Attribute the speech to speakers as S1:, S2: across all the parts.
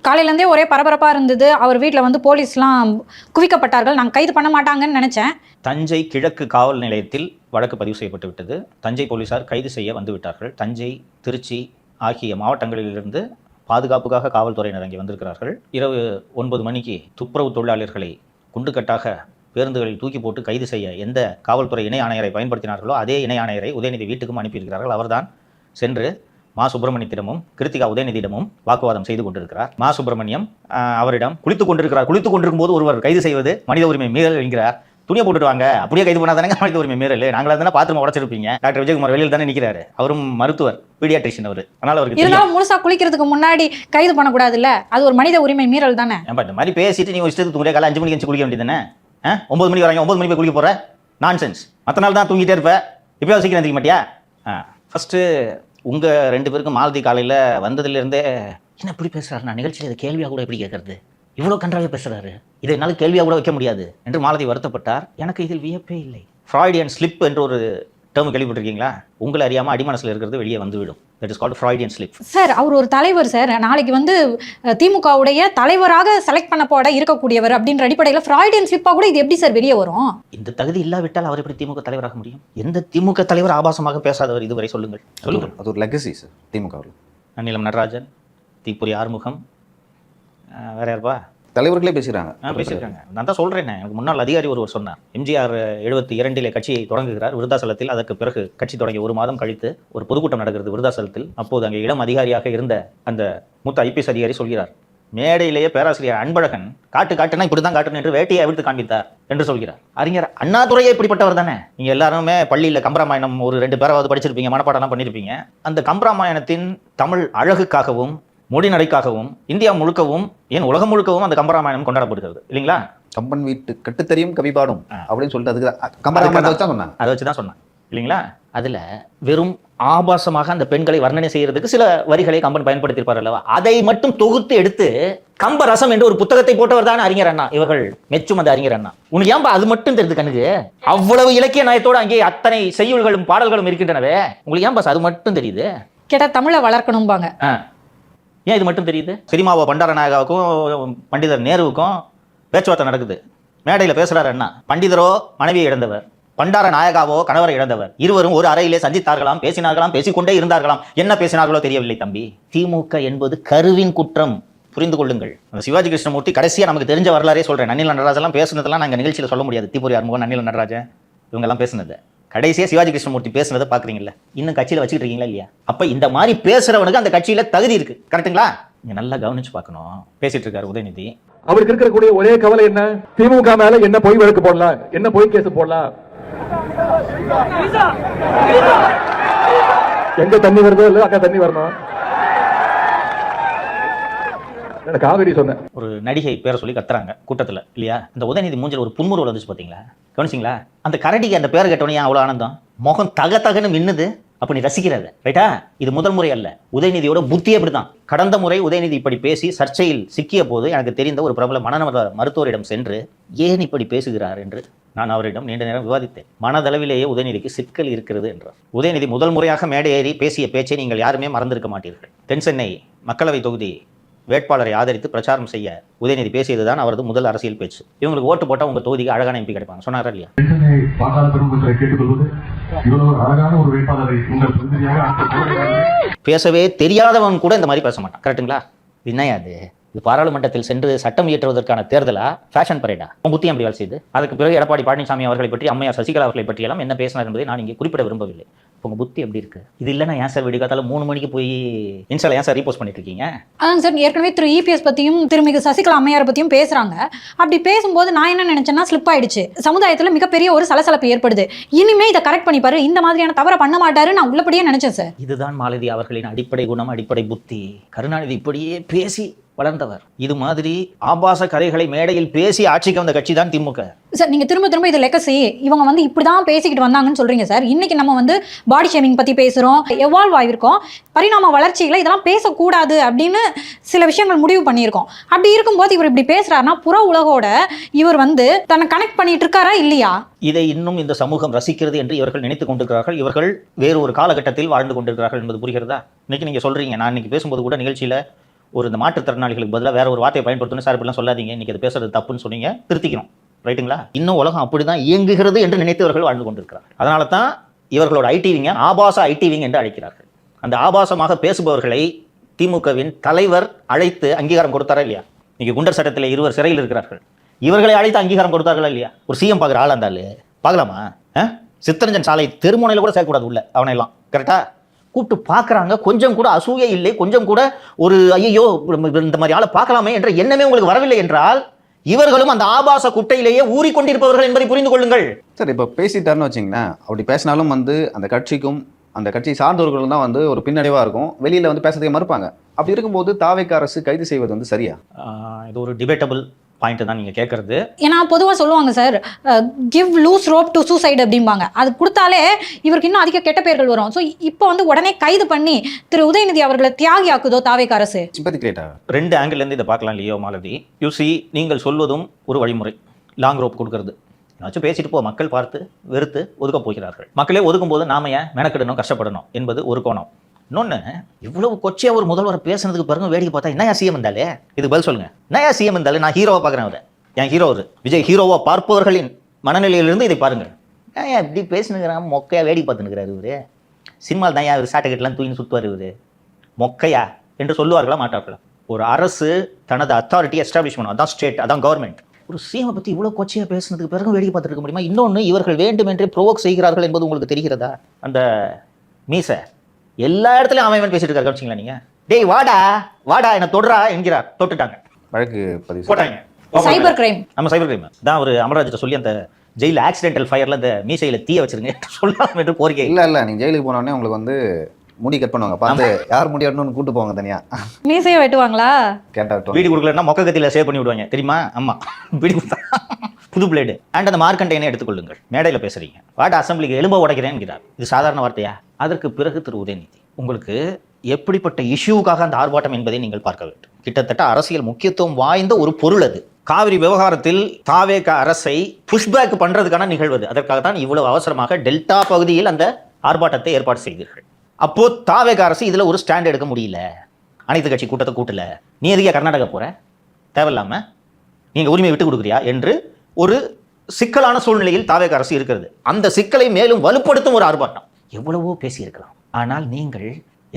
S1: காலையிலேருந்தே ஒரே பரபரப்பாக இருந்தது. அவர் வீட்டில் வந்து போலீஸ்லாம் குவிக்கப்பட்டார்கள். நாங்கள் கைது பண்ண மாட்டாங்கன்னு நினச்சேன்.
S2: தஞ்சை கிழக்கு காவல் நிலையத்தில் வழக்கு பதிவு செய்யப்பட்டு விட்டது. தஞ்சை போலீசார் கைது செய்ய வந்து விட்டார்கள். தஞ்சை, திருச்சி ஆகிய மாவட்டங்களிலிருந்து பாதுகாப்புக்காக காவல்துறையினர் அங்கே வந்திருக்கிறார்கள். இரவு 9 மணிக்கு துப்புரவு தொழிலாளர்களை குண்டுக்கட்டாக பேருந்துகளில் தூக்கி போட்டு கைது செய்ய எந்த காவல்துறை இணை ஆணையரை பயன்படுத்தினார்களோ அதே இணை ஆணையரை உதயநிதி வீட்டுக்கும் அனுப்பியிருக்கிறார்கள். அவர்தான் சென்று மா சுப்பிரமணியத்திடமும் கிருத்திகா உதயநிதியிடமும் வாக்குவாதம் செய்து கொண்டிருக்கிறார். மா சுப்பிரமணியம் அவரிடம் குளித்துக் கொண்டிருக்கும் போது ஒருவர் கைது செய்வது மனித உரிமை மீறல் என்கிறார். துணியை போட்டுட்டு வாங்க, அப்படியே கைது பண்ணாதானே மனித உரிமை மீறல். நாங்களா தானே பாத்ரூம் உடைச்சிருப்பீங்க. டாக்டர் விஜயகுமார் வெளியில் தானே நிற்கிறாரு. அவரும் மருத்துவர், பீடியாட்ரிஷியன் அவர். அதனால அவருக்கு
S1: இருந்தாலும் முழுசா குளிக்கிறதுக்கு முன்னாடி கைது பண்ணக்கூடாது இல்ல? அது ஒரு மனித உரிமை மீறல் தானே.
S2: இந்த மாதிரி பேசிட்டு நீ இஷ்டத்துக்கு தூங்குற, காலை 5 மணிக்கு எஞ்சி குளிக்க வேண்டியது தானே. 9 மணிக்கு வராங்க, 9 மணிக்கு போய் குளிக்க போற நான்சென்ஸ். மற்ற நாள் தான் தூங்கிட்டே இருப்ப, இப்பயாவது சீக்கிரம் எந்திரிக்க மாட்டியா? ஃபர்ஸ்ட் உங்கள் 2 பேருக்கும் மாலதி காலையில் வந்ததுலேருந்தே என்ன இப்படி பேசுகிறாரு, நான் நிகழ்ச்சியில் இதை கேள்வியாக கூட எப்படி கேட்கறது, இவ்வளோ கன்றாக பேசுகிறாரு, இதை என்னால் கேள்வியாக கூட வைக்க முடியாது என்று மாலதி வருத்தப்பட்டார். எனக்கு இதில் வியப்பே இல்லை. ஃப்ராய்டியன் ஸ்லிப் என்று ஒரு டேர்ம் கேள்விப்பட்டிருக்கீங்களா? உங்களை அறியாமல் அடிமனசில் இருக்கிறது வெளியே வந்துவிடும். That is called Freudian slip.
S1: Sir, அவர் ஒரு தலைவர் சார். நாளைக்கு வந்து திமுகவுடைய தலைவராக செலக்ட் பண்ண போட இருக்கக்கூடியவர் அப்படின்ற அடிப்படையில் ஃப்ராய்டியன் ஸ்லிப்பாக கூட இது எப்படி சார் வெளியே வரும்?
S2: இந்த தகுதி இல்லாவிட்டால் அவர் எப்படி திமுக தலைவராக முடியும்? எந்த திமுக தலைவர் ஆபாசமாக பேசாதவர் இதுவரை சொல்லுங்கள்.
S3: அது ஒரு லெகசி சார் திமுகவில்.
S2: அன்னிலம் நடராஜன், தீப்புரி ஆறுமுகம், வேற யாருப்பா
S3: தலைவர்களே பேசுகிறாங்க.
S2: பேசியிருக்காங்க. நான் தான் சொல்கிறேன். எனக்கு முன்னாள் அதிகாரி ஒருவர் சொன்னார், எம்ஜிஆர் 72 கட்சியை தொடங்குகிறார் விருதாசலத்தில். அதற்கு பிறகு கட்சி தொடங்கி 1 மாதம் கழித்து ஒரு பொதுக்கூட்டம் நடக்கிறது விருதாசலத்தில். அப்போது அங்கே இளம் அதிகாரியாக இருந்த அந்த மூத்த ஐபிஎஸ் அதிகாரி சொல்கிறார், மேடையிலேயே பேராசிரியர் அன்பழகன் காட்டுனா இப்படி தான் காட்டணும் என்று வேட்டையை அவிழ்த்து காண்பித்தார் என்று சொல்கிறார். அறிஞர் அண்ணாதுரையே இப்படிப்பட்டவர் தானே. நீங்கள் எல்லாருமே பள்ளியில் கம்பராமாயணம் ஒரு 2 பேராவது படிச்சிருப்பீங்க, மனப்பாடம்லாம் பண்ணியிருப்பீங்க. அந்த கம்பராமாயணத்தின் தமிழ் அழகுக்காகவும் மொழி நடைக்காகவும் இந்தியா முழுக்கவும் ஏன் உலகம் முழுக்கவும் அந்த கம்பராமாயணம் கொண்டாடப்படுகிறது இல்லைங்களா?
S3: கம்பன் வீட்டு கட்டுத்தறியும் கவிபாடும் அப்படின்னு சொல்லிட்டு அதுக்கு கம்பராமாயணத்தை வச்சு தான் சொன்னாங்க.
S2: அதை வச்சு தான் சொன்னாங்க இல்லைங்களா? அதில் வெறும் ஆபாசமாக அந்த பெண்களை வர்ணனை செய்யறதுக்கு சில வரிகளை கம்பன் பயன்படுத்தியிருப்பார் அல்லவா? அதை மட்டும் தொகுத்து எடுத்து கம்பரசம் என்று ஒரு புத்தகத்தை போட்டவர் தான் அறிஞர் அண்ணா. இவர்கள் மெச்சும் அந்த அறிஞர் அண்ணா. உனக்கு ஏன்பா அது மட்டும் தெரியுது கண்ணுக்கு? அவ்வளவு இலக்கிய நயத்தோடு அங்கே அத்தனை செய்யுள்களும் பாடல்களும் இருக்கின்றனவே, உங்களுக்கு ஏன்பா அது மட்டும் தெரியுது?
S1: கேட்டா தமிழை வளர்க்கணும்பாங்க.
S2: ஏன் இது மட்டும் தெரியுது? சினிமாவை பண்டாரநாயகாவுக்கும் பண்டிதர் நேருவுக்கும் பேச்சுவார்த்தை நடக்குது. மேடையில் பேசுறாரு அண்ணா. பண்டிதரோ மனைவியை இழந்தவர், பண்டார நாயகாவோ கணவரை இழந்தவர். இருவரும் ஒரு அறையிலே சந்தித்தார்களாம், பேசினார்களாம், பேசிக்கொண்டே இருந்தார்களாம். என்ன பேசினார்களோ தெரியவில்லை தம்பி. திமுக என்பது கருவின் குற்றம், புரிந்து கொள்ளுங்கள். சிவாஜி கிருஷ்ணமூர்த்தி கடைசியாக நமக்கு தெரிஞ்ச வரலாறே சொல்றேன். அன்னில் நடராஜெல்லாம் பேசுனதெல்லாம் நாங்கள் நிகழ்ச்சியில் சொல்ல முடியாது. தீப்புரி ஆறுமுகம், அன்னில் நடராஜன் இவங்கெல்லாம் பேசுனது. கடைசியாக சிவாஜி கிருஷ்ணமூர்த்தி பேசுனதை பார்க்குறீங்களா? இன்னும் கட்சியில் வச்சுக்கிட்டு இருக்கீங்களா இல்லையா? அப்போ இந்த மாதிரி பேசுறவனுக்கு அந்த கட்சியில் தகுதி இருக்கு. கரெக்டுங்களா? நீங்க நல்லா கவனிச்சு பார்க்கணும். பேசிட்டு இருக்காரு உதயநிதி.
S4: அவருக்கு இருக்கக்கூடிய ஒரே கவலை என்ன? திமுக மேல என்ன பொய் வழக்கு போடலாம், என்ன பொய் கேஸ் போடலாம். எங்க தண்ணி வருதோ இல்ல அங்க தண்ணி வரணும். காவிரி சொன்ன
S2: ஒரு நடிகை பேரை சொல்லி கத்துறாங்க கூட்டத்தில் இல்லையா? அந்த உதயநிதி மூஞ்சில் ஒரு புன்முறுவல் வந்துச்சு பார்த்தீங்களா? கவனிச்சிங்களா? அந்த கரடிக்கு அந்த பேர் கேட்டோன்னே அவ்வளோ ஆனந்தம், முகம் தகன்னு மின்னுது. அப்போ நீ ரசிக்கிறது ரைட்டா? இது முதல் முறை அல்ல. உதயநிதியோட புத்தி அப்படிதான். கடந்த முறை உதயநிதி இப்படி பேசி சர்ச்சையில் சிக்கிய போது எனக்கு தெரிந்த ஒரு பிரபல மனநல மருத்துவரிடம் சென்று ஏன் இப்படி பேசுகிறார் என்று நான் அவரிடம் நீண்ட நேரம் விவாதித்தேன். மனதளவிலேயே உதயநிதிக்கு சிக்கல் இருக்கிறது என்றார். உதயநிதி முதல் முறையாக மேடை ஏறி பேசிய பேச்சை நீங்கள் யாருமே மறந்திருக்க மாட்டீர்கள். தென் சென்னை மக்களவை தொகுதி வேட்பாளரை ஆதரித்து பிரச்சாரம் செய்ய உதயநிதி பேசியதுதான் அவரது முதல் அரசியல் பேச்சு. இவங்களுக்கு ஓட்டு போட்டா உங்க தொகுதிக்கு அழகான எம்பி கிடைப்பாங்க சொன்னாரா இல்லையா? பேசவே தெரியாதவன் கூட இந்த மாதிரி பேச மாட்டான். கரெக்டுங்களா? என்னையாது இது பாராளுமன்றத்தில் சென்று சட்டம் இயற்றுவதற்கான தேர்தலா, ஃபேஷன் பரேடா? புத்தி அப்படி வேலை செய்து அதுக்கு பிறகு எடப்பாடி பழனிசாமி அவர்களை பற்றி, அம்மையார் சசிகலா அவர்களை பற்றி எல்லாம் என்ன பேசினார் என்பதை நான் இங்கே குறிப்பிட விரும்பவில்லை. உங்க புத்தி எப்படி இருக்கு? இது இல்லைன்னா ஏன் சார் விடிகாத்தால 3 மணிக்கு போய் இன்ஸ்டால ஏன் சார் ரீபோஸ்ட் பண்ணிட்டு இருக்கீங்க?
S1: அதான் சார், ஏற்கனவே திரு இபிஎஸ் பத்தியும் திருமிகு சசிகலா அம்மையார் பத்தியும் பேசுறாங்க. அப்படி பேசும்போது நான் என்ன நினைச்சேன்னா, ஸ்லிப் ஆயிடுச்சு. சமுதாயத்துல மிகப்பெரிய ஒரு சலசலப்பு ஏற்படுது. இனிமே இதை கரெக்ட் பண்ணிப்பாரு, இந்த மாதிரியான தவறை பண்ண மாட்டாரு நான் உள்ளபடியே நினைச்சேன் சார்.
S2: இதுதான் மாலதி அவர்களின் அடிப்படை குணம், அடிப்படை புத்தி. கருணாநிதி இப்படியே பேசி வளர்ந்தவர். இது மாதிரி ஆபாச கதைகளை மேடையில் பேசி ஆட்சிக்கு வந்த கட்சி தான் திமுக.
S1: சார், நீங்க திரும்ப இது லெகசி. இவங்க வந்து இப்படிதான் பேசிக்கிட்டு வந்தாங்கன்னு சொல்றீங்க சார். இன்னைக்கு நம்ம வந்து பாடி ஷேமிங் பத்தி பேசுறோம், எவால்வ் ஆகிருக்கோம், பரிணாம வளர்ச்சிகளை இதெல்லாம் பேசக்கூடாது அப்படின்னு சில விஷயங்கள் முடிவு பண்ணியிருக்கோம். அப்படி இருக்கும்போது இவர் இப்படி பேசுறாருன்னா புற உலகோட இவர் வந்து தன்னை கனெக்ட் பண்ணிட்டு இருக்காரா இல்லையா?
S2: இதை இன்னும் இந்த சமூகம் ரசிக்கிறது என்று இவர்கள் நினைத்துக் கொண்டிருக்கிறார்கள். இவர்கள் வேறு ஒரு காலகட்டத்தில் வாழ்ந்து கொண்டிருக்கிறார்கள் என்பது புரிகிறதா? இன்னைக்கு நீங்க சொல்றீங்க, நான் இன்னைக்கு பேசும்போது கூட நிகழ்ச்சியில ஒரு இந்த மாற்றுத்திறனாளிகளுக்கு பதிலாக வேற ஒரு வார்த்தையை பயன்படுத்தணும், சார் இப்படிலாம் சொல்லாதீங்க, இன்னைக்கு அது பேசுறது தப்புன்னு சொன்னீங்க, திருத்திக்கணும், ரைட்டுங்களா? இன்னும் உலகம் அப்படிதான் இயங்குகிறது என்று நினைத்தவர்கள் வாழ்ந்து கொண்டிருக்கிறார். அதனால தான் இவர்களோட ஐடிவிங்க ஆபாச ஐடிவிங்க என்று அழைக்கிறார்கள். அந்த ஆபாசமாக பேசுபவர்களை திமுகவின் தலைவர் அழைத்து அங்கீகாரம் கொடுத்தாரா இல்லையா? இன்னைக்கு குண்டர் சட்டத்தில் 20 சிறையில் இருக்கிறார்கள். இவர்களை அழைத்து அங்கீகாரம் கொடுத்தார்களா இல்லையா? ஒரு சிஎம் பார்க்குற ஆள் இருந்தாலும் பார்க்கலாமா? சித்தரஞ்சன் சாலை தெருமுனையில் கூட சேர்க்கக்கூடாது உள்ள அவனை எல்லாம், கரெக்டா? கூப்பிட்டு பார்க்குறாங்க. கொஞ்சம் கூட அசூயை இல்லை, கொஞ்சம் கூட ஒரு ஐயோ இந்த மாதிரி ஆளை பார்க்கலாமே என்ற எண்ணமே உங்களுக்கு வரவில்லை என்றால் இவர்களும் அந்த ஆபாச குட்டையிலேயே ஊறிக்கொண்டிருப்பவர்கள் என்பதை புரிந்து கொள்ளுங்கள்.
S3: சார் இப்போ பேசிட்டாருன்னு வச்சிங்கன்னா, அப்படி பேசினாலும் வந்து அந்த கட்சிக்கும் அந்த கட்சி சார்ந்தவர்களும் தான் வந்து ஒரு பின்னடைவாக இருக்கும், வெளியில் வந்து பேசுறதுக்கு மறுப்பாங்க. அப்படி இருக்கும்போது தாவேக்கா அரசு கைது செய்வது வந்து சரியா?
S2: இது ஒரு டிபேட்டபிள் பாயிண்ட் தான் நீங்கள் கேட்குறது.
S1: ஏன்னா பொதுவாக சொல்லுவாங்க sir, give loose rope to suicide அப்படிம்பாங்க. அது கொடுத்தாலே இவருக்கு இன்னும் அதிக கெட்ட பெயர்கள் வரும். ஸோ இப்போ வந்து உடனே கைது பண்ணி திரு உதயநிதி அவர்களை தியாகி ஆக்குதோ தாவேக்கா அரசு?
S3: சிம்பத்தி கிரியேட்டா?
S2: 2 ஆங்கிள்லேருந்து இதை பார்க்கலாம் லியோ மாலதி. யூசி, நீங்கள் சொல்வதும் ஒரு வழிமுறை, லாங் ரோப் கொடுக்கறது. ஏதாச்சும் பேசிட்டு போ, மக்கள் பார்த்து வெறுத்து ஒதுக்க போகிறார்கள். மக்களே ஒதுக்கும் போது நாம ஏன் மெனக்கிடணும், கஷ்டப்படணும் என்பது ஒரு கோணம். இன்னொன்று, இவ்வளவு கொச்சையா ஒரு முதல்வரை பேசுனதுக்கு பிறகு வேடிக்கை பார்த்தா என்னையா சிஎம் இருந்தாலே, இது பதில் சொல்லுங்க. என்னையா சிஎம் இருந்தாலே, நான் ஹீரோவா பார்க்குறேன் அவரை, என் ஹீரோ அவர் விஜய். ஹீரோவா பார்ப்பவர்களின் மனநிலையிலிருந்து இதை பாருங்கள். ஏன் இப்படி பேசுனுங்கிறான், மொக்கையா வேடிக்கை பார்த்துனுக்கிறாரு இவரு. சினிமாவில் தான் இவர் சாட்டைக்கெட்டெல்லாம் தூக்கி சுற்றுவார் இவரு, மொக்கையா என்று சொல்லுவார்களா மாட்டார்களா? ஒரு அரசு தனது அத்தாரிட்டி எஸ்டாப்ளிஷ் பண்ணும், அதான் ஸ்டேட், அதான் கவர்மெண்ட். ஒரு சிஎம் பற்றி இவ்வளோ கொச்சையாக பேசுனதுக்கு பிறகு வேடிக்கை பார்த்துட்டு இருக்க முடியுமா? இன்னொன்று, இவர்கள் வேண்டுமென்றே ப்ரோவோக் செய்கிறார்கள் என்பது உங்களுக்கு தெரிகிறதா? அந்த மீசை எல்லா இடத்துலையும் அவன் பேசிட்டு இருக்காரு, கவனிச்சிங்களா நீங்கள்? டேய் வாடா வாடா என்ன தொடுறா என்கிறார், தொட்டுட்டாங்க,
S3: வழக்கு பதிவு
S2: போட்டாங்க.
S1: Cyber crime.
S2: நம்ம சைபர் கிரைம் தான். ஒரு அமராஜ்கிட்ட சொல்லி அந்த ஜெயில் ஆக்சிடென்டல் ஃபயர்ல அந்த மீசையில தீய வச்சிருங்க சொல்லலாம் என்று கோரிக்கை.
S3: இல்லை நீங்கள் ஜெயிலுக்கு போனோடனே உங்களுக்கு வந்து முடி கட் பண்ணுவாங்க, பார்த்து யார் முடி வெட்டணும்னு கூட்டு போவாங்க தனியா.
S1: மீசையை வெட்டுவாங்களா?
S3: கேட்டா
S2: வீடு கொடுக்கலன்னா மொக்க கத்தியில் சேவ் பண்ணி விடுவாங்க தெரியுமா? ஆமா, வீடு கொடுத்தா புது பிளேடு அண்ட் அந்த மார்க்கண்டையனை எடுத்துக்கொள்ளுங்கள். மேடையில் பேசுறீங்க, வாட்ட அசம்பிளிக்கு எலும்ப உடைக்கிறேன் என்கிறார். இது சாதாரண வார்த்தையா? அதற்கு பிறகு திரு உதயநிதி, உங்களுக்கு எப்படிப்பட்ட இஷ்யூக்காக அந்த ஆர்ப்பாட்டம் என்பதை நீங்கள் பார்க்க வேண்டும். கிட்டத்தட்ட அரசியல் முக்கியத்துவம் வாய்ந்த ஒரு பொருள் அது. காவிரி விவகாரத்தில் தாவேகா அரசை புஷ்பேக் பண்றதுக்கான நிகழ்வு. அதற்காகத்தான் இவ்வளவு அவசரமாக டெல்டா பகுதியில் அந்த ஆர்ப்பாட்டத்தை ஏற்பாடு செய்தீர்கள். அப்போ தாவேகா அரசு இதுல ஒரு ஸ்டாண்ட் எடுக்க முடியல, அனைத்து கட்சி கூட்டத்தை கூட்டல, நீ எதுக்கே கர்நாடகா போற, தேவையில்லாம நீங்க உரிமை விட்டு கொடுக்குறியா என்று ஒரு சிக்கலான சூழ்நிலையில் தாவேகா அரசு இருக்கிறது. அந்த சிக்கலை மேலும் வலுப்படுத்தும் ஒரு ஆர்ப்பாட்டம். எவ்வளவோ பேசியிருக்கலாம், ஆனால் நீங்கள்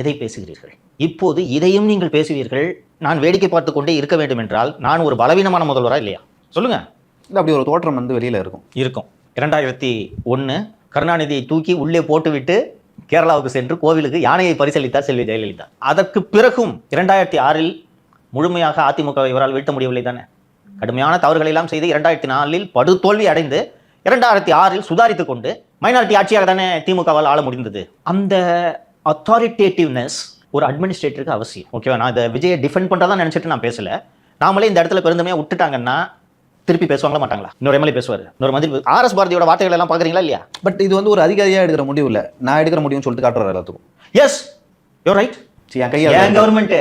S2: எதை பேசுகிறீர்கள்? இப்போது இதையும் நீங்கள் பேசுவீர்கள். நான் வேடிக்கை பார்த்து கொண்டே இருக்க வேண்டும் என்றால் நான் ஒரு பலவீனமான முதல்வரா இல்லையா? சொல்லுங்க.
S3: இல்லை, அப்படி ஒரு தோற்றம் வந்து வெளியில இருக்கும். 2001 கருணாநிதியை தூக்கி உள்ளே போட்டுவிட்டு கேரளாவுக்கு சென்று கோவிலுக்கு யானையை பரிசீலித்தார் செல்வி ஜெயலலிதா. அதற்கு பிறகும் 2006 முழுமையாக அதிமுக இவரால் வீழ்த்த முடியவில்லை தானே. கடுமையான தவறுகளை எல்லாம் செய்து 2004 படுதோல்வி அடைந்து 2006 சுதாரித்துக் கொண்டு மைனாரிட்டி ஆட்சியாக தானே திமுகவால் ஆள முடிந்தது. அந்த அத்தாரிட்டேட்டிவ்னஸ் ஒரு அட்மினிஸ்ட்ரேட்டருக்கு அவசியம். ஓகேவா? நான் இதை விஜயை டிஃபெண்ட் பண்ணுறதா நினச்சிட்டு நான் பேசல. நாமளே இந்த இடத்துல பெருந்தமையாக விட்டுட்டாங்கன்னா திருப்பி பேசுவாங்களா மாட்டாங்களா? இன்னொரு எம்எல்ஏ பேசுவார், இன்னொரு மந்திரி. ஆர்எஸ் பாரதியோட வார்த்தைகள் எல்லாம் பார்க்குறீங்களா இல்லையா? பட் இது வந்து ஒரு அதிகாரியாக எடுக்கிற முடிவு இல்லை, நான் எடுக்கிற முடிவுன்னு சொல்லிட்டு காட்டுறாரு எல்லாத்துக்கும்.
S2: S, you right.
S3: என் கையால்
S2: என் கவர்மெண்ட்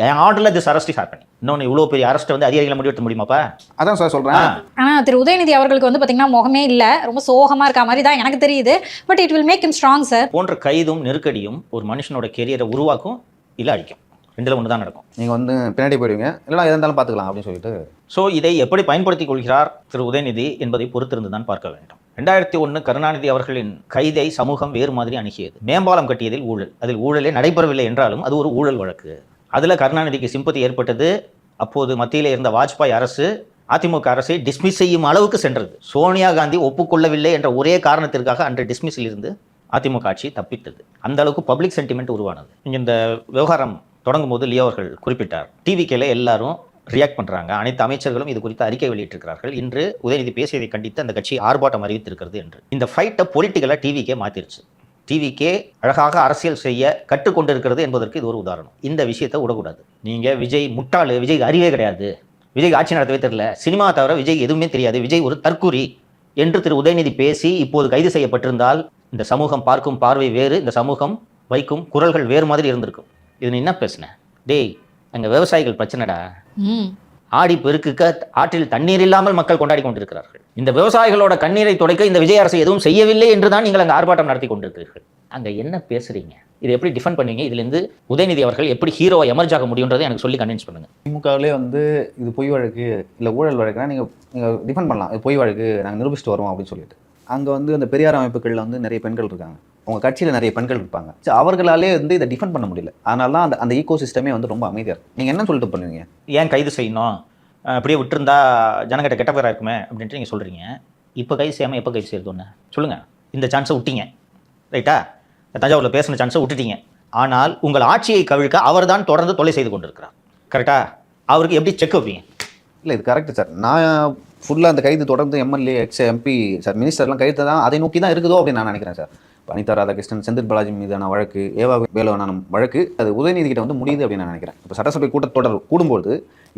S2: என் ஆர்டரில் திஸ் அரெஸ்ட் ஹேப்பனிங். இன்னொன்று, இவ்வளோ பெரிய அரெஸ்ட்டை வந்து அதிகாரிகளை முடிவெடுத்த முடியுமாப்பா?
S3: அதான் சார் சொல்கிறேன்.
S1: ஆனால் திரு உதயநிதி அவர்களுக்கு வந்து பார்த்தீங்கன்னா முகமே இல்லை, ரொம்ப சோகமாக இருக்க மாதிரி தான் எனக்கு தெரியுது. But it will make him strong sir. போன்ற
S2: கைதும் நெருக்கடியும் ஒரு மனுஷனோட கெரியரை உருவாக்கும், இல்லை அழிக்கும். ரெண்டில் ஒன்று தான் நடக்கும்.
S3: நீங்கள் வந்து பின்னாடி போயிடுவீங்க, இல்லைனா எதாக இருந்தாலும் பார்த்துக்கலாம் அப்படின்னு சொல்லிட்டு.
S2: ஸோ இதை எப்படி பயன்படுத்திக் கொள்கிறார் திரு உதயநிதி என்பதை பொறுத்திருந்து தான் பார்க்க வேண்டும். 2001 கருணாநிதி அவர்களின் கைதை சமூகம் வேறு மாதிரி அணுகியது. மேம்பாலம் கட்டியதில் ஊழல், அதில் ஊழலே நடைபெறவில்லை என்றாலும் அது ஒரு ஊழல் வழக்கு. அதில் கருணாநிதிக்கு சிம்பத்தி ஏற்பட்டது. அப்போது மத்தியில் இருந்த வாஜ்பாய் அரசு அதிமுக அரசை டிஸ்மிஸ் செய்யும் அளவுக்கு சென்றது. சோனியா காந்தி ஒப்புக்கொள்ளவில்லை என்ற ஒரே காரணத்திற்காக அன்று டிஸ்மிஸில் இருந்து அதிமுக ஆட்சி தப்பித்தது. அந்த அளவுக்கு பப்ளிக் சென்டிமெண்ட் உருவானது. இங்கே இந்த விவகாரம் தொடங்கும் போது லியோ அவர்கள் குறிப்பிட்டார், டிவிக்கேல எல்லாரும் ரியாக்ட் பண்ணுறாங்க, அனைத்து அமைச்சர்களும் இது குறித்து அறிக்கை வெளியிட்டிருக்கிறார்கள். இன்று உதயநிதி பேசியதை கண்டித்து அந்த கட்சி ஆர்ப்பாட்டம் அறிவித்திருக்கிறது என்று. இந்த ஃபைட்டை பொலிட்டிக்கலாக டிவிக்கே மாற்றிருச்சு. டிவிக்கே அழகாக அரசியல் செய்ய கற்றுக்கொண்டிருக்கிறது என்பதற்கு இது ஒரு உதாரணம். இந்த விஷயத்தை விடக்கூடாது. நீங்கள் விஜய் முட்டாளு, விஜய்க்கு அறிவே கிடையாது, விஜய் ஆட்சி நடத்தவே தெரியல, சினிமா தவிர விஜய் எதுவுமே தெரியாது, விஜய் ஒரு தற்குறி என்று திரு உதயநிதி பேசி இப்போது கைது செய்யப்பட்டிருந்தால் இந்த சமூகம் பார்க்கும் பார்வை வேறு, இந்த சமூகம் வைக்கும் குரல்கள் வேறு மாதிரி இருந்திருக்கும். இது நீ என்ன பேசுன? டேய், அங்கே விவசாயிகள் பிரச்சனைடா, ஆடி பெருக்குக்க ஆற்றில் தண்ணீர் இல்லாமல் மக்கள் கொண்டாடி கொண்டிருக்கிறார்கள். இந்த விவசாயிகளோட கண்ணீரை துடைக்க இந்த விஜய் அரசு எதுவும் செய்யவில்லை என்று தான் நீங்கள் அங்கே ஆர்ப்பாட்டம் நடத்தி கொண்டிருக்கிறீர்கள். அங்கே என்ன பேசுறீங்க? இதை எப்படி டிஃபெண்ட் பண்ணுவீங்க? இதுலேருந்து உதயநிதி அவர்கள் எப்படி ஹீரோவை எமர்ஜ் ஆக முடியுன்றதை எனக்கு சொல்லி கன்வின்ஸ் பண்ணுங்க.
S5: திமுகவிலே வந்து இது பொய் வழக்கு இல்லை ஊழல் வழக்குனா நீங்கள் டிஃபெண்ட் பண்ணலாம், இது பொய் வழக்கு நாங்கள் நிரூபிச்சுட்டு வருவோம் அப்படின்னு சொல்லிட்டு. அங்கே வந்து அந்த பெரியார் அமைப்புகளில் வந்து நிறைய பெண்கள் இருக்காங்க, உங்கள் கட்சியில் நிறைய பெண்கள் இருப்பாங்க. சரி, அவர்களாலே வந்து இதை டிஃபெண்ட் பண்ண முடியல. அதனால தான் அந்த ஈகோ சிஸ்டமே வந்து ரொம்ப அமைதியாக இருக்கும். நீங்கள் என்ன சொல்லிட்டு பண்ணுவீங்க?
S2: ஏன் கைது செய்யணும், அப்படியே விட்டுருந்தா ஜனங்கிட்ட கெட்ட பேராக இருக்குமே அப்படின்ட்டு நீங்கள் சொல்கிறீங்க. இப்போ கைது செய்யாமல் எப்போ கைது செய்யறது ஒன்று சொல்லுங்கள். இந்த சான்ஸை விட்டீங்க, ரைட்டா? தஞ்சாவூரில் பேசின சான்ஸை விட்டுட்டீங்க. ஆனால் உங்கள் ஆட்சியை கவிழ்க்க அவர் தான் தொடர்ந்து தொலை செய்து கொண்டிருக்கிறார், கரெக்டா? அவருக்கு எப்படி செக் வைப்பீங்க?
S5: இல்லை, இது கரெக்டு சார். நான் ஃபுல்லாக அந்த கைது தொடர்ந்து எம்எல்ஏ எம்பி சார் மினிஸ்டர்லாம் கைது தான் அதை நோக்கி தான் இருக்குதோ அப்படின்னு நான் நினைக்கிறேன் சார். அனிதா ராதாகிருஷ்ணன், செந்தில் பாலாஜி மீதான வழக்கு, ஏவா வேலுவனான வழக்கு, அது உதயநிதி கிட்ட வந்து முடியுது அப்படின்னு நான் நினைக்கிறேன். இப்போ சட்டசபை கூட்டத்தொடர் கூடும்போது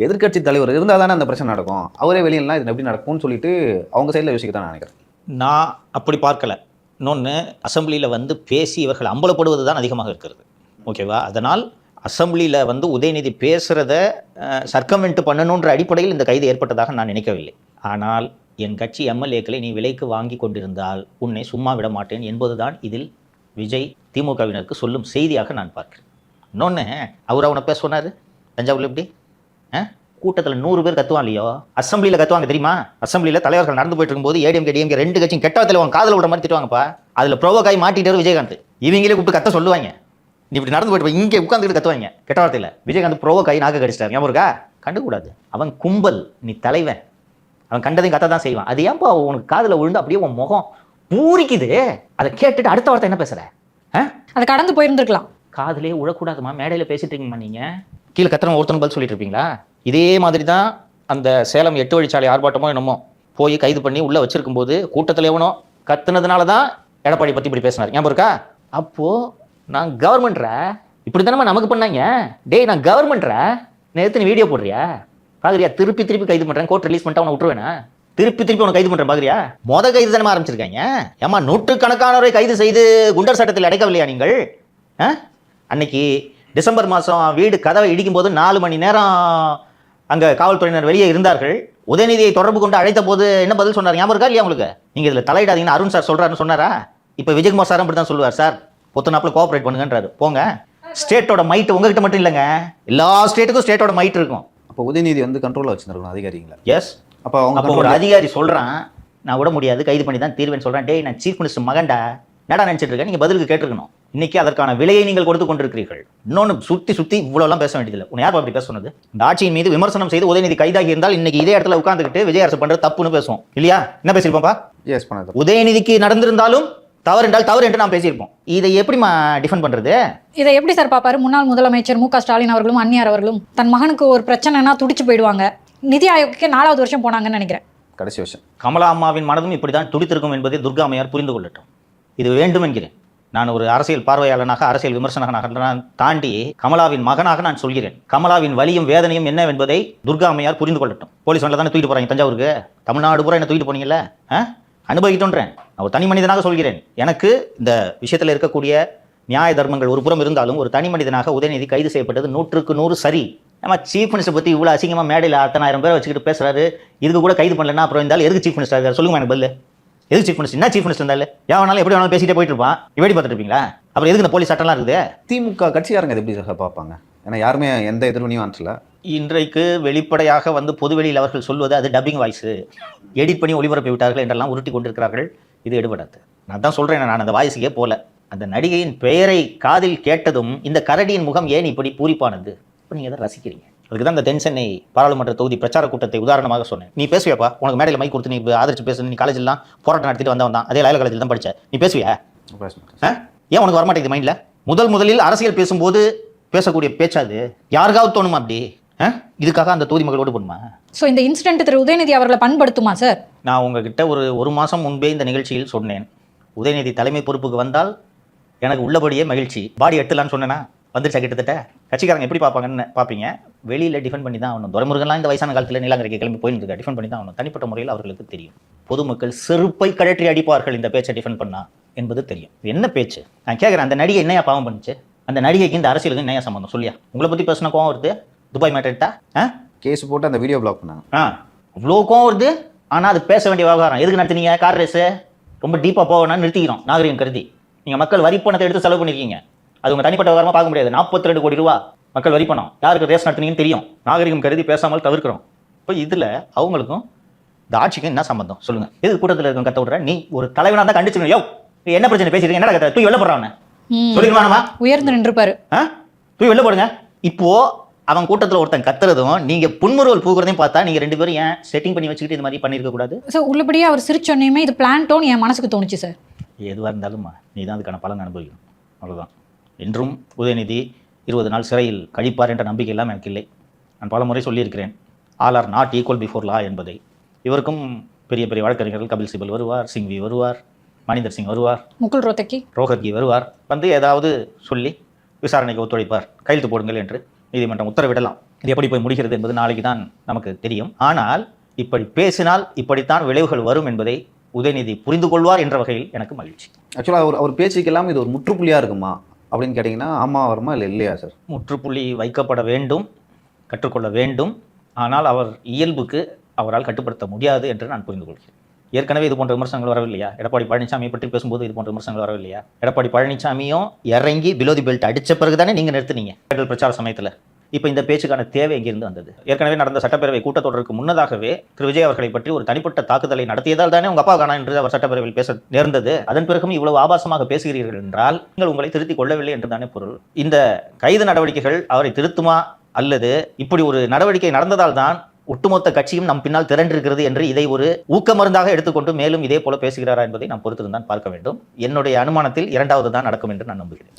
S5: எதிர்க்கட்சி தலைவர் இருந்தால் தானே அந்த பிரச்சனை நடக்கும். அவரே வெளியெல்லாம் இது எப்படி நடக்கும்னு சொல்லிட்டு அவங்க சைடில் யோசிக்க தான் நான் நினைக்கிறேன்.
S2: நான் அப்படி பார்க்கல. இன்னொன்று, அசெம்பிளியில் வந்து பேசி இவர்கள் அம்பலப்படுவது தான் அதிகமாக இருக்கிறது, ஓகேவா? அதனால் அசெம்பிளியில் வந்து உதயநிதி பேசுகிறத சர்க்கமெண்ட் பண்ணணுன்ற அடிப்படையில் இந்த கைது ஏற்பட்டதாக நான் நினைக்கவில்லை. ஆனால் என் கட்சி எம்எல்ஏக்களை நீ விலைக்கு வாங்கி கொண்டிருந்தால் உன்னை சும்மா விட மாட்டேன் என்பதுதான் இதில் விஜய் திமுகவினருக்கு சொல்லும் செய்தியாக நான் பார்க்கிறேன். இன்னொன்று, அவர் அவனை பேச சொன்னார் தஞ்சாவூரில் எப்படி கூட்டத்தில் 100 பேர் கத்துவான் இல்லையோ, அசெம்பிளியில் கத்துவாங்க தெரியுமா? அசெம்பிளியில் தலைவர்கள் நடந்து போயிட்டு இருக்கும்போது ஏடிஎம்கே டிஎம்கே 2 கட்சியும் கெட்டவத்தில் அவங்க காதில் விட மாதிரி திட்டுவாங்கப்பா. அதில் ப்ரோவோக்காய் மாட்டிட்டாரு விஜயகாந்த். இவங்களே கூப்பிட்டு கத்த சொல்லுவாங்க. நீ இப்படி நடந்து போயிட்டு இங்கே உட்காந்துக்கிட்டு கத்துவாங்க கெட்ட வார்த்தையில். விஜயகாந்த் ப்ரோவோக்காய் நாக்க கடிச்சிட்டாரு, ஞாபகம் இருக்கா? கண்டுக்கூடாது. அவன் கும்பல், நீ தலைவன். அவன் கண்டதையும் கத்த தான் செய்வான். அது ஏன்பா உனக்கு காதில் விழுந்து அப்படியே உன் முகம் பூரிக்குது? அதை கேட்டுட்டு அடுத்த வார்த்தை என்ன பேசுற?
S1: அதை கடந்து போயிருந்துருக்கலாம்.
S2: காதிலே உழக்கூடாதுமா, மேடையில் பேசிட்டு இருக்கீங்கம்மா. நீங்கள் கீழே கத்துறவங்க ஒருத்தன் பதில் சொல்லிட்டு இருப்பீங்களா? இதே மாதிரி தான் அந்த சேலம் 8 வழிச்சாலை ஆர்ப்பாட்டமோ என்னமோ போய் கைது பண்ணி உள்ளே வச்சிருக்கும் போது கூட்டத்தில் எவனோ கத்துனதுனால தான் எடப்பாடி பற்றி இப்படி பேசினார், ஞாபகம் இருக்கா? அப்போது நான் கவர்மெண்ட்ரா, இப்படி தானே நமக்கு பண்ணாங்க. டேய், நான் கவர்மெண்ட்ரா, நேற்று நீ வீடியோ போடுறியா பார்க்குறியா? திருப்பி கைது பண்ணுறேன், கோர்ட் ரிலீஸ் பண்ணிட்டு அவனை விட்டுருவேனா? திருப்பி உனக்கு கைது பண்ணுறேன் பார்க்குறியா? கைது தானே ஆரம்பிச்சிருக்காங்க. ஏமா நூற்றுக்கணக்கானவரை கைது செய்து குண்டர் சட்டத்தில் அடைக்கவில்லையா நீங்கள்? அன்னைக்கு டிசம்பர் மாதம் வீடு கதவை இடிக்கும் போது 4 மணி நேரம் அங்கே காவல்துறையினர் வெளியே இருந்தார்கள். உதயநிதியை தொடர்பு கொண்டு அழைத்த போது என்ன பதில் சொன்னார், ஞாபகம் இருக்கா இல்லையா உங்களுக்கு? நீங்கள் இதில் தலையிடாதீங்கன்னு அருண் சார் சொல்கிறாருன்னு சொன்னாரா? இப்போ விஜயகுமார் சார் அப்படி தான் சொல்லுவார், சார் பொத்துனாப்பில் கோஆப்ரேட் பண்ணுங்கன்றாரு. போங்க, ஸ்டேட்டோட மைட் உங்ககிட்ட மட்டும் இல்லைங்க, எல்லா ஸ்டேட்டுக்கும் ஸ்டேட்டோட மைட் இருக்கும்.
S5: அப்போ உதயநிதி வந்து கண்ட்ரோலில் வச்சுருக்கணும் அதிகாரிங்களா?
S2: எஸ்.
S5: அப்போ அவங்க
S2: ஒரு அதிகாரி சொல்கிறான், நான் விட முடியாது, கைது பண்ணி தான் தீர்வேன்னு சொல்கிறேன். டேய், நான் சீஃப் மினிஸ்டர் மகன்டா, என்னடா நினச்சிட்டு இருக்கேன்? நீங்கள் பதிலுக்கு கேட்டிருக்கணும். இன்னைக்கு அதற்கான விலையை நீங்கள் கொடுத்து கொண்டிருக்கிறீர்கள். இன்னொன்று, சுற்றி இவ்வளோலாம் பேச வேண்டியதில்லை. உன்னை யார் அப்படி பேச சொன்னது? இந்த ஆட்சியின் மீது விமர்சனம் செய்து உதயநிதி கைதாகி இருந்தால் இன்னைக்கு இதே இடத்துல உட்காந்துக்கிட்டு விஜய் அரசு பண்ணுறது தப்புன்னு பேசுவோம் இல்லையா? என்ன பேசியிருப்போம்ப்பா?
S5: எஸ், பண்ணது.
S2: உதயநிதிக்கு நடந்திருந்தாலும் தவறு என்றால் தவறு என்று நாம் பேசியிருப்போம். இதை எப்படிமா டிஃபெண்ட் பண்ணுறது?
S1: இதை எப்படி சார் பார்ப்பாரு முன்னாள் முதலமைச்சர் மு க ஸ்டாலின் அவர்களும் அந்நியார் அவர்களும்? தன் மகனுக்கு ஒரு பிரச்சனைனா துடிச்சு போயிடுவாங்க. நிதி ஆயோக்கு 4வது வருஷம் போனாங்கன்னு நினைக்கிறேன்.
S5: கடைசி வருஷம்.
S2: கமலா அம்மாவின் மனதும் இப்படி தான் துடித்திருக்கும் என்பதை துர்கா அம்மையார் புரிந்து கொள்ளட்டும். இது வேண்டும் என்கிறேன். நான் ஒரு அரசியல் பார்வையாளனாக, அரசியல் விமர்சகனாக தாண்டி கமலாவின் மகனாக நான் சொல்கிறேன். கமலாவின் வலியும் வேதனையும் என்ன என்பதை துர்கா அம்மையார் புரிந்து கொள்ளட்டும். போலீஸ் வண்டில் தானே தூக்கிட்டு போகிறாங்க தஞ்சாவூருக்கு, தமிழ்நாடு பூரா என்ன தூக்கிட்டு போனீங்கல்ல? அனுபவிக்கிட்டோன்றேன். நான் ஒரு தனி மனிதனாக சொல்கிறேன். எனக்கு இந்த விஷயத்தில் இருக்கக்கூடிய நியாய தர்மங்கள் ஒரு புறம் இருந்தாலும் ஒரு தனி மனிதனாக உதயநிதி கைது செய்யப்பட்டது 100க்கு 100 சரி. நம்ம சீஃப் மினிஸ்டர் பற்றி இவ்வளோ அசிங்கமாக மேடையில் 10,000 பேரை வச்சுக்கிட்டு பேசுறாரு. இதுக்கு கூட கைது பண்ணலன்னா அப்புறம் இருந்தாலும் எதுக்கு சீஃப் மினிஸ்டர்? சொல்லுங்க எனக்கு பதில். எதுக்கு சீஃப் மினிஸ்டர்? என்ன சீஃப் மினிஸ்டர் இருந்தாலும் எவனாலும் எப்படி வேணாலும் பேசிட்டே போயிட்டு இருப்பான். இவடி பார்த்துட்டு இருப்பீங்களா? அப்புறம் எதுக்கு இந்த போலீஸ் சட்டம்லாம் இருக்குது?
S5: திமுக கட்சியாரங்க அது எப்படி சார் பார்ப்பாங்க? ஏன்னா யாருமே எந்த எதிர்வினையும் ஆற்றல.
S2: இன்றைக்கு வெளிப்படையாக வந்து பொதுவெளியில் அவர்கள் சொல்வது அது டப்பிங் வாய்ஸு, எடிட் பண்ணி ஒளிபரப்பி விட்டார்கள் என்றெல்லாம் உருட்டி கொண்டிருக்கிறார்கள். இது எடுபடாது. நான் தான் சொல்கிறேன், நான் அந்த வாய்ஸுக்கே போல. அந்த நடிகையின் பெயரை காதில் கேட்டதும் இந்த கரடியின் முகம் ஏன் இப்படி பூரிப்பானது? இப்போ நீங்கள் எதை ரசிக்கிறீங்க? அதுக்கு தான் இந்த தென்சென்னை பாராளுமன்ற தொகுதி பிரச்சார கூட்டத்தை உதாரணமாக சொன்னேன். நீ பேசுவியாப்பா? உனக்கு மேடையில் மைக் கொடுத்து நீ ஆதரிச்சு பேசு. நீ காலேஜெலாம் போராட்டம் நடத்திட்டு வந்தவன் தான், அதே லாயல் காலேஜில் தான் படித்தேன். நீ பேசுவியா? ஏன் உனக்கு வரமாட்டேங்குது மைண்டில்? முதலில் அரசியல் பேசும்போது பேசக்கூடிய பேச்சாது யாருக்காவது தோணுமா அப்படி? இதுக்காக அந்த தொகுதி மக்களோடு போடுமா?
S1: ஸோ இந்த இன்சிடென்ட் திரு உதயநிதி அவர்களை பண்படுத்துமா சார்?
S2: நான் உங்ககிட்ட ஒரு மாதம் முன்பே இந்த நிகழ்ச்சியில் சொன்னேன், உதயநிதி தலைமை பொறுப்புக்கு வந்தால் எனக்கு உள்ளபடியே மகிழ்ச்சி. பாடி எடுத்துலான்னு சொன்னேன்னா வந்துருச்சா? கிட்டத்தட்ட கட்சிக்காரங்க எப்படி பார்ப்பாங்கன்னு பார்ப்பீங்க. வெளியில் டிஃபெண்ட் பண்ணி தான் ஆகணும். துரைமுருகன்லாம் இந்த வயசான காலத்தில் நீலாங்கரைக்கு கிளம்பி போயிருந்துருக்கா, டிஃபெண்ட் பண்ணி தான் ஆகணும். தனிப்பட்ட முறையில் அவர்களுக்கு தெரியும். பொதுமக்கள் செருப்பை கழற்றி அடிப்பார்கள் இந்த பேச்சை டிஃபெண்ட் பண்ணா என்பது தெரியும். என்ன பேச்சு? நான் கேட்குறேன், அந்த நடிகை என்னையா பாவம் பண்ணிச்சு? அந்த நடிகைக்கு இந்த அரசியலுக்கு என்னையா சம்பந்தம்? சொல்லியா? உங்களை பற்றி பேசின கோவம் வருது? துபாய் மேட்டர் எடுத்தா
S5: கேஸ் போட்டு அந்த வீடியோ பிளாக் பண்ணாங்க.
S2: அவ்வளோ கோவம் வருது. ஆனால் அது பேச வேண்டிய விவகாரம். எதுக்கு நடத்துனீங்க கார் ரேஸு? ரொம்ப டீப்பாக போகணும்னு நிறுத்திக்கிறோம் நாகரிகம் கருதி. நீங்கள் மக்கள் வரி பணத்தை எடுத்து செலவு பண்ணியிருக்கீங்க. அது உங்க தனிப்பட்ட விவரமா பார்க்க முடியாது. 42 கோடி ரூபா மக்கள் வரி பணம், யாருக்கு ரேஸ் நடத்துனீங்கன்னு தெரியும். நாகரிகம் கருதி பேசாமல் தவிர்க்கிறோம். இப்போ இதுல அவங்களுக்கும் இந்த ஆட்சிக்கும் என்ன சம்பந்தம் சொல்லுங்க? எது கூட்டத்தில் இருக்க கத்த விடுற? நீ ஒரு தலைவனா தான் கண்டிச்சு, யோ என்ன பிரச்சனை பேசிட்டு என்னடா கத்த தூக்கி வெளில போடுறான் சொல்லிடுவானமா?
S1: உயர்ந்து நின்றுப்பாரு.
S2: தூக்கி வெளில போடுங்க. இப்போ அவன் கூட்டத்தில் ஒருத்தன் கத்துறதும் நீங்க புன்முறுவல் பூக்குறதையும் பார்த்தா நீங்க 2 பேரும் ஏன் செட்டிங் பண்ணி வச்சுக்கிட்டு இது மாதிரி பண்ணிருக்க கூடாது?
S1: சார் உள்ளபடியே அவர் சிரிச்சோன்னையுமே இது பிளான்டோன்னு என் மனசுக்கு தோணுச்சு சார்.
S2: எதுவாக இருந்தாலும் நீ தான் அதுக்கான பலன் அனுபவிக்கணும், அவ்வளோதான். என்றும் உதயநிதி 20 நாள் சிறையில் கழிப்பார் என்ற நம்பிக்கை எல்லாம் எனக்கு இல்லை. நான் பல முறை சொல்லியிருக்கிறேன், all are not equal before law என்பதை. இவருக்கும் பெரிய பெரிய வழக்கறிஞர்கள் கபில் சிபல் வருவார், சிங்வி வருவார், மணிந்தர் சிங் வருவார்,
S1: முகுல் ரோஹத்கி
S2: வருவார். வந்து ஏதாவது சொல்லி விசாரணைக்கு ஒத்துழைப்பார், கையெழுத்து போடுங்கள் என்று நீதிமன்றம் உத்தரவிடலாம். இது எப்படி போய் முடிகிறது என்பது நாளைக்கு தான் நமக்கு தெரியும். ஆனால் இப்படி பேசினால் இப்படித்தான் விளைவுகள் வரும் என்பதை உதயநிதி புரிந்து கொள்வார் என்ற வகையில் எனக்கு மகிழ்ச்சி.
S5: ஆக்சுவலாக அவர் பேச்சுக்கு எல்லாம் இது ஒரு முற்றுப்புள்ளியாக இருக்குமா அப்படின்னு கேட்டிங்கன்னா ஆமா வருமா இல்லை இல்லையா சார்?
S2: முற்றுப்புள்ளி வைக்கப்பட வேண்டும், கற்றுக்கொள்ள வேண்டும். ஆனால் அவர் இயல்புக்கு அவரால் கட்டுப்படுத்த முடியாது என்று நான் புரிந்து கொள்கிறேன். ஏற்கனவே இது போன்ற விமர்சனங்கள் வரவில்லையா? எடப்பாடி பழனிசாமியை பற்றி பேசும்போது இது போன்ற விமர்சனங்கள் வரவில்லையா? எடப்பாடி பழனிசாமியும் இறங்கி பிலோ தி பெல்ட் அடித்த பிறகு தானே நீங்கள் நிறுத்துனீங்க தேர்தல் பிரச்சார சமயத்தில். இப்போ இந்த பேச்சுக்கான தேவை எங்கிருந்து வந்தது? ஏற்கனவே நடந்த சட்டப்பேரவை கூட்டத்தொடருக்கு முன்னதாகவே திரு விஜய் அவர்களை பற்றி ஒரு தனிப்பட்ட தாக்குதலை நடத்தியதால் தானே உங்க அப்பா காணா என்று அவர் சட்டப்பேரவையில் பேச நேர்ந்தது. அதன் பிறகும் இவ்வளவு ஆபாசமாக பேசுகிறீர்கள் என்றால் நீங்கள் உங்களை திருத்திக் கொள்ளவில்லை என்று தானே பொருள். இந்த கைது நடவடிக்கைகள் அவரை திருத்துமா அல்லது இப்படி ஒரு நடவடிக்கை நடந்ததால் தான் ஒட்டுமொத்த கட்சியும் நம் பின்னால் திரண்டிருக்கிறது என்று இதை ஒரு ஊக்கமருந்தாக எடுத்துக்கொண்டு மேலும் இதே போல பேசுகிறாரா என்பதை நாம் பொறுத்திருந்தான் பார்க்க வேண்டும். என்னுடைய அனுமானத்தில் 2வது தான் நடக்கும் என்று நான் நம்புகிறேன்.